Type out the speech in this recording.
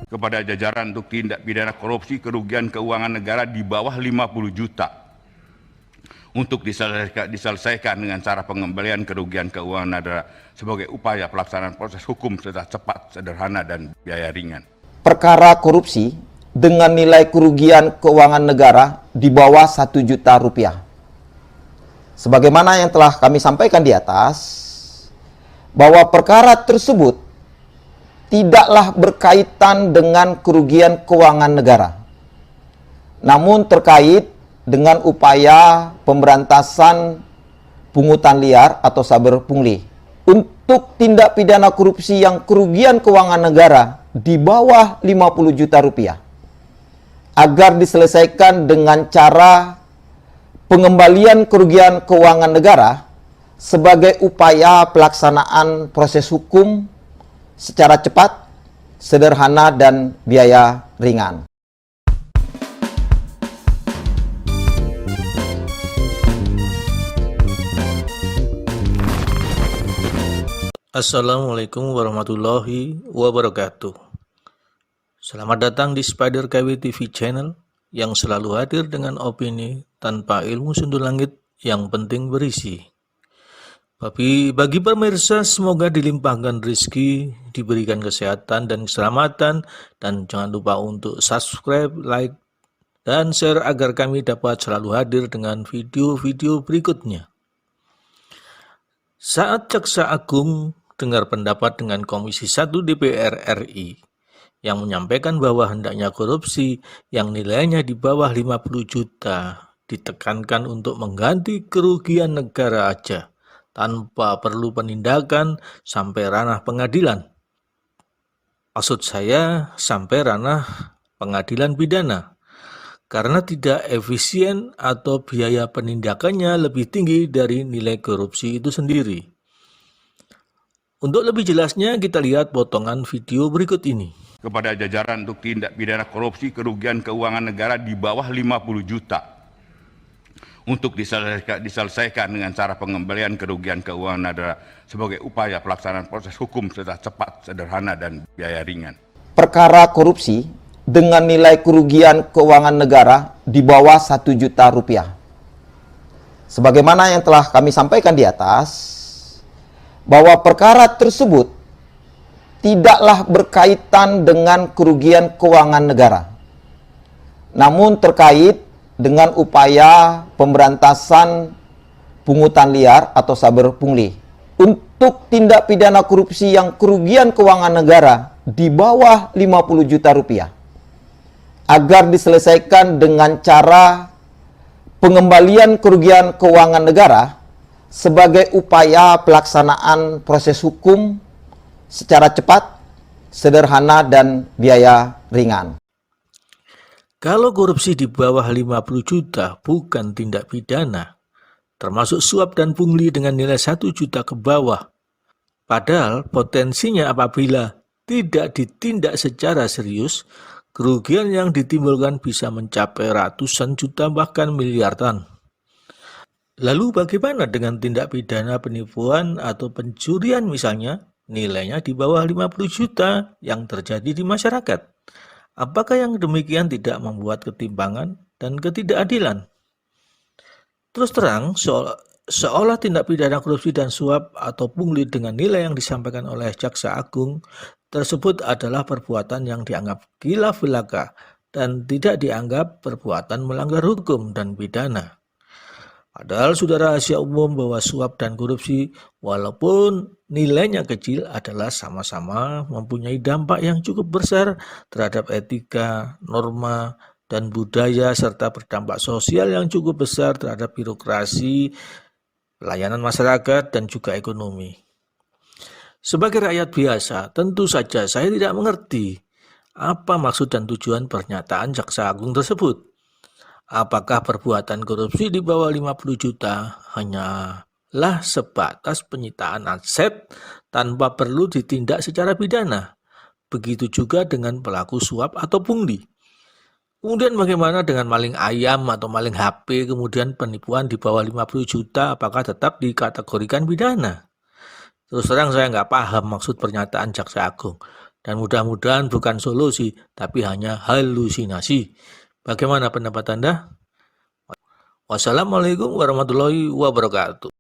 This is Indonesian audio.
Kepada jajaran untuk tindak pidana korupsi kerugian keuangan negara di bawah 50 juta untuk diselesaikan dengan cara pengembalian kerugian keuangan negara sebagai upaya pelaksanaan proses hukum secara cepat, sederhana, dan biaya ringan. Perkara korupsi dengan nilai kerugian keuangan negara di bawah 1 juta rupiah. Sebagaimana yang telah kami sampaikan di atas, bahwa perkara tersebut tidaklah berkaitan dengan kerugian keuangan negara, namun terkait dengan upaya pemberantasan pungutan liar atau saber pungli. Untuk tindak pidana korupsi yang kerugian keuangan negara di bawah 50 juta rupiah, agar diselesaikan dengan cara pengembalian kerugian keuangan negara sebagai upaya pelaksanaan proses hukum secara cepat, sederhana, dan biaya ringan. Assalamualaikum warahmatullahi wabarakatuh. Selamat datang di Spider KW TV channel yang selalu hadir dengan opini tanpa ilmu sundul langit yang penting berisi. Bagi pemirsa, semoga dilimpahkan rezeki, diberikan kesehatan dan keselamatan, dan jangan lupa untuk subscribe, like, dan share agar kami dapat selalu hadir dengan video-video berikutnya. Saat Jaksa Agung dengar pendapat dengan Komisi 1 DPR RI yang menyampaikan bahwa hendaknya korupsi yang nilainya di bawah 50 juta ditekankan untuk mengganti kerugian negara aja, tanpa perlu penindakan sampai ranah pengadilan. Maksud saya sampai ranah pengadilan pidana, karena tidak efisien atau biaya penindakannya lebih tinggi dari nilai korupsi itu sendiri. Untuk lebih jelasnya kita lihat potongan video berikut ini. Kepada jajaran untuk tindak pidana korupsi kerugian keuangan negara di bawah 50 juta untuk diselesaikan dengan cara pengembalian kerugian keuangan negara sebagai upaya pelaksanaan proses hukum secara cepat, sederhana, dan biaya ringan. Perkara korupsi dengan nilai kerugian keuangan negara di bawah 1 juta rupiah. Sebagaimana yang telah kami sampaikan di atas, bahwa perkara tersebut tidaklah berkaitan dengan kerugian keuangan negara, namun terkait dengan upaya pemberantasan pungutan liar atau saber pungli. Untuk tindak pidana korupsi yang kerugian keuangan negara di bawah 50 juta rupiah, agar diselesaikan dengan cara pengembalian kerugian keuangan negara sebagai upaya pelaksanaan proses hukum secara cepat, sederhana, dan biaya ringan. Kalau korupsi di bawah 50 juta bukan tindak pidana, termasuk suap dan pungli dengan nilai 1 juta ke bawah. Padahal potensinya apabila tidak ditindak secara serius, kerugian yang ditimbulkan bisa mencapai ratusan juta bahkan miliaran. Lalu bagaimana dengan tindak pidana penipuan atau pencurian misalnya, nilainya di bawah 50 juta yang terjadi di masyarakat? Apakah yang demikian tidak membuat ketimpangan dan ketidakadilan? Terus terang, seolah tindak pidana korupsi dan suap atau pungli dengan nilai yang disampaikan oleh Jaksa Agung tersebut adalah perbuatan yang dianggap khilaf belaka dan tidak dianggap perbuatan melanggar hukum dan pidana. Padahal sudah rahasia umum bahwa suap dan korupsi walaupun nilainya kecil adalah sama-sama mempunyai dampak yang cukup besar terhadap etika, norma, dan budaya serta berdampak sosial yang cukup besar terhadap birokrasi, pelayanan masyarakat, dan juga ekonomi. Sebagai rakyat biasa, tentu saja saya tidak mengerti apa maksud dan tujuan pernyataan Jaksa Agung tersebut. Apakah perbuatan korupsi di bawah 50 juta hanyalah sebatas penyitaan aset tanpa perlu ditindak secara pidana? Begitu juga dengan pelaku suap atau pungli. Kemudian bagaimana dengan maling ayam atau maling HP, kemudian penipuan di bawah 50 juta, apakah tetap dikategorikan pidana? Terus terang saya nggak paham maksud pernyataan Jaksa Agung. Dan mudah-mudahan bukan solusi, tapi hanya halusinasi. Bagaimana pendapat Anda? Wassalamualaikum warahmatullahi wabarakatuh.